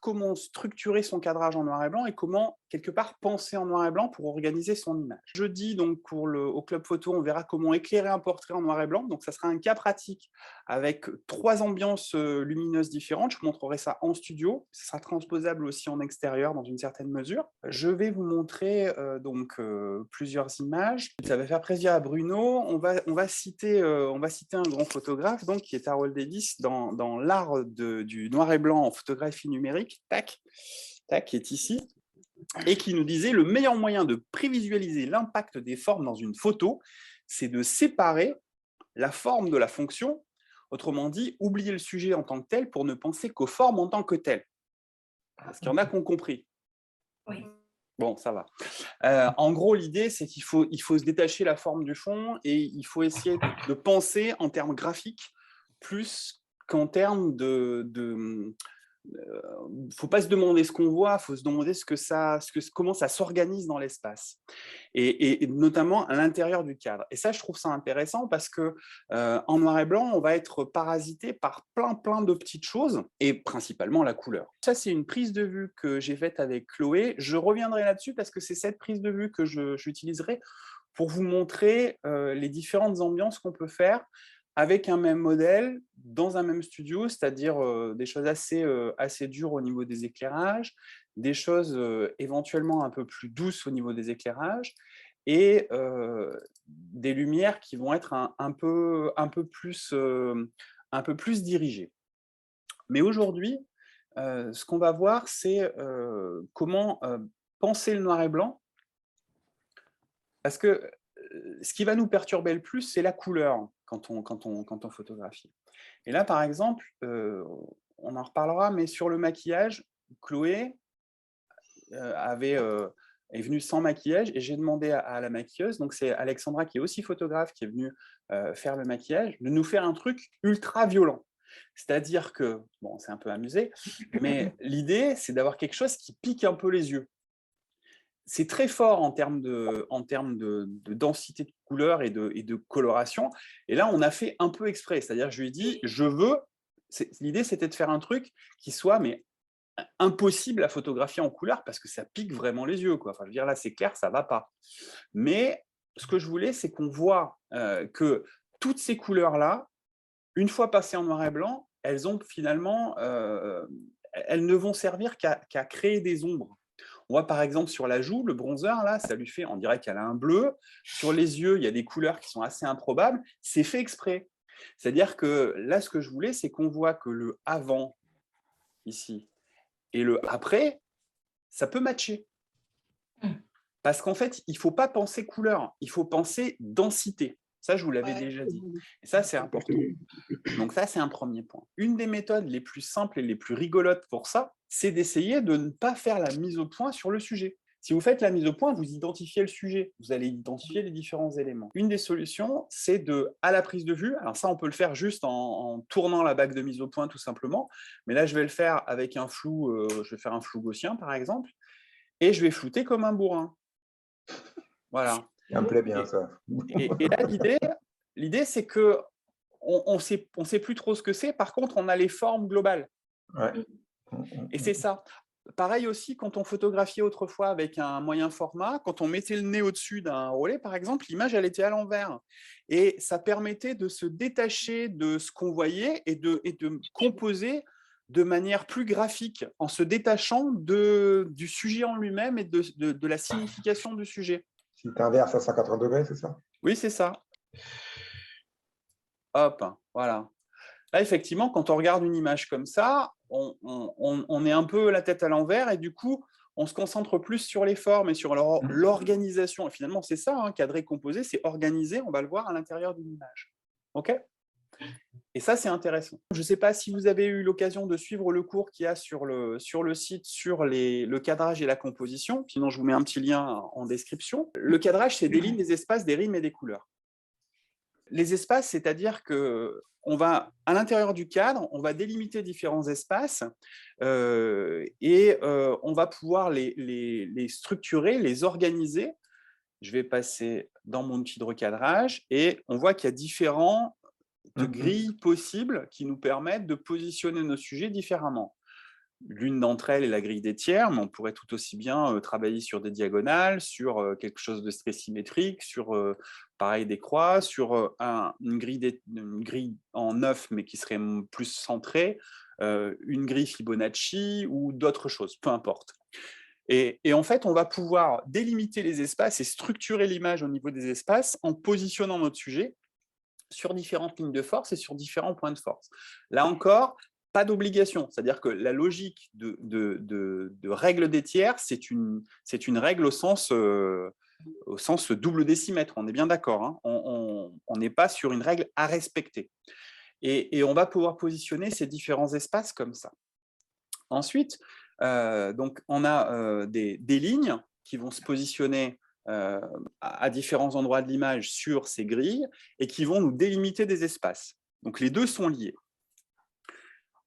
comment structurer son cadrage en noir et blanc et comment, quelque part, penser en noir et blanc pour organiser son image. Jeudi, donc, au Club Photo, on verra comment éclairer un portrait en noir et blanc. Donc, ça sera un cas pratique avec 3 ambiances lumineuses différentes. Je vous montrerai ça en studio. Ça sera transposable aussi en extérieur dans une certaine mesure. Je vais vous montrer plusieurs images. Ça va faire plaisir à Bruno. On va citer un grand photographe donc, qui est Harold Davis dans l'art du noir et blanc en photographie numérique, qui est ici, et qui nous disait le meilleur moyen de prévisualiser l'impact des formes dans une photo, c'est de séparer la forme de la fonction, autrement dit, oublier le sujet en tant que tel pour ne penser qu'aux formes en tant que telles. Est-ce qu'il y en a qui ont compris? Oui. Bon, ça va. En gros, l'idée, c'est qu'il faut se détacher la forme du fond et il faut essayer de penser en termes graphiques plus qu'en termes faut pas se demander ce qu'on voit, il faut se demander comment ça s'organise dans l'espace, et notamment à l'intérieur du cadre. Et ça, je trouve ça intéressant parce que en noir et blanc, on va être parasité par plein de petites choses, et principalement la couleur. Ça, c'est une prise de vue que j'ai faite avec Chloé. Je reviendrai là-dessus parce que c'est cette prise de vue que j'utiliserai pour vous montrer les différentes ambiances qu'on peut faire avec un même modèle, dans un même studio, c'est-à-dire des choses assez dures au niveau des éclairages, des choses éventuellement un peu plus douces au niveau des éclairages, et des lumières qui vont être un peu plus dirigées. Mais aujourd'hui, ce qu'on va voir, c'est comment penser le noir et blanc, parce que ce qui va nous perturber le plus, c'est la couleur quand on photographie. Et là, par exemple, on en reparlera, mais sur le maquillage, Chloé est venue sans maquillage et j'ai demandé à la maquilleuse, donc c'est Alexandra qui est aussi photographe, qui est venue faire le maquillage, de nous faire un truc ultra violent. C'est-à-dire que, bon, c'est un peu amusé, mais l'idée, c'est d'avoir quelque chose qui pique un peu les yeux. C'est très fort en termes de densité de couleurs et de coloration. Et là, on a fait un peu exprès. C'est-à-dire, je lui ai dit, l'idée, c'était de faire un truc qui soit impossible à photographier en couleur parce que ça pique vraiment les yeux, quoi. Enfin, je veux dire, là, c'est clair, ça ne va pas. Mais ce que je voulais, c'est qu'on voit que toutes ces couleurs-là, une fois passées en noir et blanc, elles ont finalement, elles ne vont servir qu'à créer des ombres. On voit par exemple sur la joue, le bronzer, là, ça lui fait, on dirait qu'elle a un bleu. Sur les yeux, il y a des couleurs qui sont assez improbables. C'est fait exprès. C'est-à-dire que là, ce que je voulais, c'est qu'on voit que le avant, ici, et le après, ça peut matcher. Parce qu'en fait, il ne faut pas penser couleur, il faut penser densité. Ça, je vous l'avais déjà dit. Et ça, c'est important. Donc ça, c'est un premier point. Une des méthodes les plus simples et les plus rigolotes pour ça, c'est d'essayer de ne pas faire la mise au point sur le sujet. Si vous faites la mise au point, vous identifiez le sujet, vous allez identifier les différents éléments. Une des solutions, c'est à la prise de vue, alors ça, on peut le faire juste en tournant la bague de mise au point, tout simplement, mais là, je vais le faire avec un flou, je vais faire un flou gaussien, par exemple, et je vais flouter comme un bourrin. Voilà. Ça me plaît bien, ça. Et là, l'idée, c'est que on sait plus trop ce que c'est. Par contre, on a les formes globales. Ouais. Et c'est ça. Pareil aussi, quand on photographiait autrefois avec un moyen format, quand on mettait le nez au-dessus d'un relais, par exemple, l'image, elle était à l'envers. Et ça permettait de se détacher de ce qu'on voyait et de composer de manière plus graphique, en se détachant du sujet en lui-même et de la signification du sujet. Si tu inverses à 180 degrés, c'est ça? Oui, c'est ça. Hop, voilà. Là, effectivement, quand on regarde une image comme ça, on est un peu la tête à l'envers et du coup, on se concentre plus sur les formes et sur l'organisation. Et finalement, c'est ça, hein, cadrer, composer, c'est organiser, on va le voir à l'intérieur d'une image. OK ? Et ça, c'est intéressant. Je ne sais pas si vous avez eu l'occasion de suivre le cours qu'il y a sur le site sur le cadrage et la composition. Sinon, je vous mets un petit lien en description. Le cadrage, c'est des lignes, des espaces, des rimes et des couleurs. Les espaces, c'est-à-dire que à l'intérieur du cadre, on va délimiter différents espaces et on va pouvoir les structurer, les organiser. Je vais passer dans mon outil de recadrage et on voit qu'il y a différentes grilles possibles qui nous permettent de positionner nos sujets différemment. L'une d'entre elles est la grille des tiers, mais on pourrait tout aussi bien travailler sur des diagonales, sur quelque chose de très symétrique, sur pareil des croix, sur une grille en 9 mais qui serait plus centrée, une grille Fibonacci ou d'autres choses, peu importe. Et en fait, on va pouvoir délimiter les espaces et structurer l'image au niveau des espaces en positionnant notre sujet sur différentes lignes de force et sur différents points de force. Là encore, pas d'obligation, c'est-à-dire que la logique de règle des tiers, c'est une règle au sens double décimètre, on est bien d'accord, hein. On n'est pas sur une règle à respecter. Et on va pouvoir positionner ces différents espaces comme ça. Ensuite, donc on a des lignes qui vont se positionner à différents endroits de l'image sur ces grilles et qui vont nous délimiter des espaces. Donc les deux sont liés.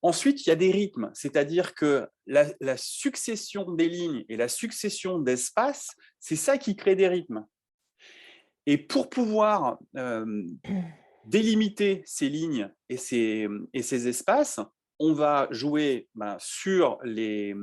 Ensuite, il y a des rythmes, c'est-à-dire que la succession des lignes et la succession d'espaces, c'est ça qui crée des rythmes. Et pour pouvoir délimiter ces lignes et ces espaces, on va jouer sur les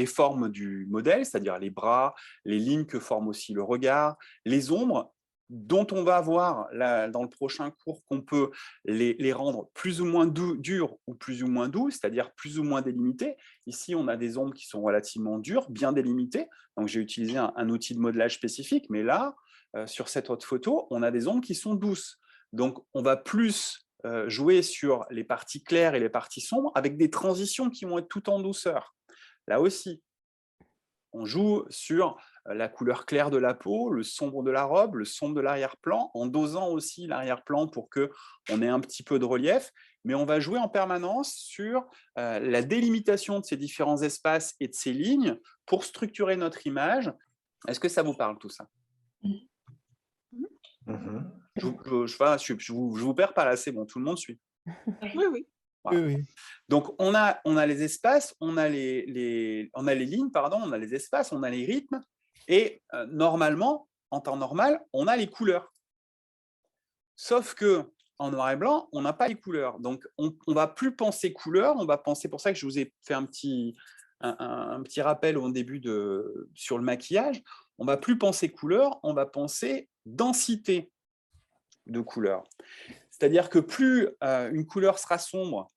formes du modèle, c'est-à-dire les bras, les lignes que forme aussi le regard, les ombres, dont on va voir dans le prochain cours qu'on peut les rendre plus ou moins durs ou plus ou moins doux, c'est-à-dire plus ou moins délimités. Ici, on a des ombres qui sont relativement dures, bien délimitées. Donc, j'ai utilisé un outil de modelage spécifique, mais là, sur cette autre photo, on a des ombres qui sont douces. Donc, on va plus jouer sur les parties claires et les parties sombres avec des transitions qui vont être tout en douceur. Là aussi, on joue sur la couleur claire de la peau, le sombre de la robe, le sombre de l'arrière-plan, en dosant aussi l'arrière-plan pour qu'on ait un petit peu de relief, mais on va jouer en permanence sur la délimitation de ces différents espaces et de ces lignes pour structurer notre image. Est-ce que ça vous parle tout ça? Je vous perds pas là, c'est bon, tout le monde suit. Oui, oui. Voilà. Oui, oui. Donc, on a les espaces, on a les lignes, pardon, on a les espaces, on a les rythmes, et normalement, en temps normal, on a les couleurs. Sauf que en noir et blanc, on n'a pas les couleurs. Donc, on ne va plus penser couleurs, on va penser, pour ça que je vous ai fait un petit rappel au début sur le maquillage, on ne va plus penser couleurs, on va penser densité de couleurs. C'est-à-dire que plus une couleur sera sombre,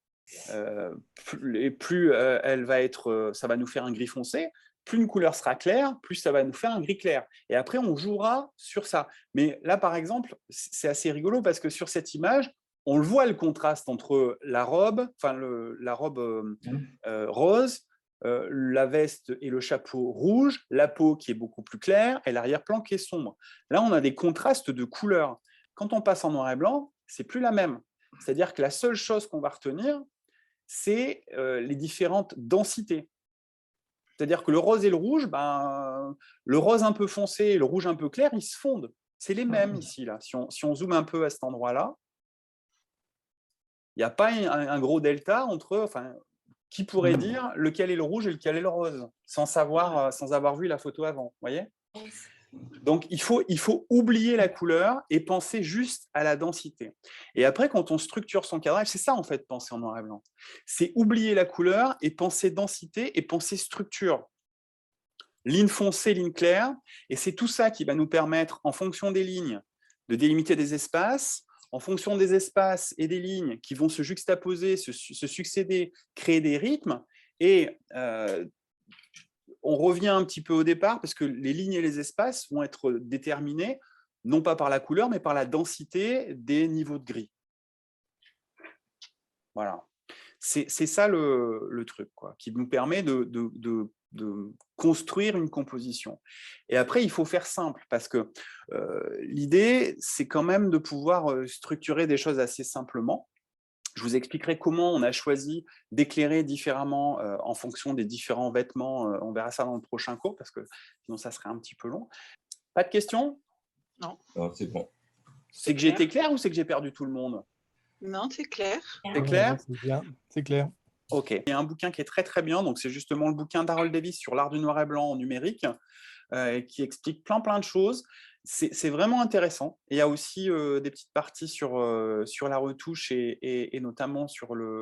plus elle va être, ça va nous faire un gris foncé, plus une couleur sera claire, plus ça va nous faire un gris clair. Et après, on jouera sur ça. Mais là, par exemple, c'est assez rigolo parce que sur cette image, on le voit le contraste entre la robe, rose, la veste et le chapeau rouge, la peau qui est beaucoup plus claire et l'arrière-plan qui est sombre. Là, on a des contrastes de couleurs. Quand on passe en noir et blanc, c'est plus la même. C'est-à-dire que la seule chose qu'on va retenir, c'est les différentes densités. C'est-à-dire que le rose et le rouge, le rose un peu foncé et le rouge un peu clair, ils se fondent. C'est les mêmes ici. Là. Si on zoome un peu à cet endroit-là, il n'y a pas un gros delta entre... Enfin, qui pourrait dire lequel est le rouge et lequel est le rose, sans avoir vu la photo avant, vous voyez ? Donc, il faut oublier la couleur et penser juste à la densité. Et après, quand on structure son cadrage, c'est ça, en fait, penser en noir et blanc. C'est oublier la couleur et penser densité et penser structure. Ligne foncée, ligne claire. Et c'est tout ça qui va nous permettre, en fonction des lignes, de délimiter des espaces, en fonction des espaces et des lignes qui vont se juxtaposer, se succéder, créer des rythmes. Et on revient un petit peu au départ parce que les lignes et les espaces vont être déterminés non pas par la couleur, mais par la densité des niveaux de gris. Voilà. C'est ça le truc, quoi, qui nous permet de construire une composition. Et après, il faut faire simple parce que l'idée, c'est quand même de pouvoir structurer des choses assez simplement. Je vous expliquerai comment on a choisi d'éclairer différemment en fonction des différents vêtements. On verra ça dans le prochain cours parce que sinon ça serait un petit peu long. Pas de questions? Non. Non, c'est bon. C'est que j'ai été clair ou c'est que j'ai perdu tout le monde? Non, c'est clair. C'est clair? C'est bien, c'est clair. Ok. Il y a un bouquin qui est très très bien, donc c'est justement le bouquin d'Harold Davis sur l'art du noir et blanc en numérique, qui explique plein de choses. c'est vraiment intéressant. Et il y a aussi des petites parties sur la retouche et notamment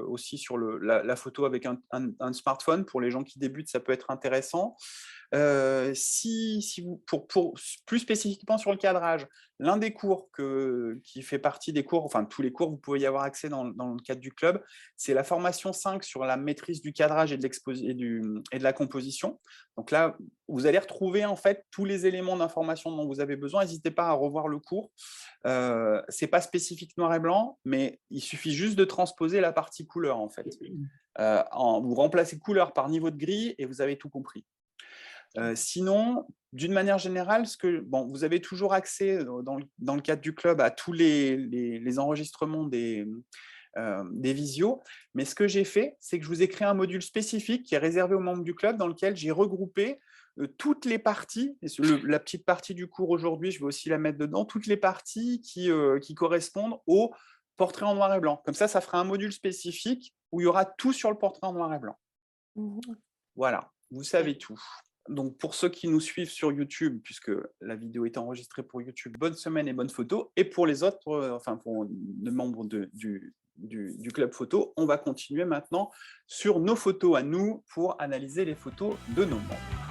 aussi sur la photo avec un smartphone. Pour les gens qui débutent, ça peut être intéressant. Si vous, plus spécifiquement sur le cadrage, l'un des cours qui fait partie des cours, enfin tous les cours, vous pouvez y avoir accès dans le cadre du club, c'est la formation 5 sur la maîtrise du cadrage et de la composition. Donc là, vous allez retrouver en fait tous les éléments d'information dont vous avez besoin. N'hésitez pas à revoir le cours. C'est pas spécifique noir et blanc, mais il suffit juste de transposer la partie couleur en fait. Vous remplacez couleur par niveau de gris et vous avez tout compris. Sinon, d'une manière générale, vous avez toujours accès dans le cadre du club à tous les enregistrements des visios, mais ce que j'ai fait, c'est que je vous ai créé un module spécifique qui est réservé aux membres du club dans lequel j'ai regroupé toutes les parties, la petite partie du cours aujourd'hui, je vais aussi la mettre dedans, toutes les parties qui correspondent au portrait en noir et blanc. Comme ça fera un module spécifique où il y aura tout sur le portrait en noir et blanc. Voilà, vous savez tout. Donc, pour ceux qui nous suivent sur YouTube, puisque la vidéo est enregistrée pour YouTube, bonne semaine et bonne photo. Et pour les autres, pour les membres du club photo, on va continuer maintenant sur nos photos à nous pour analyser les photos de nos membres.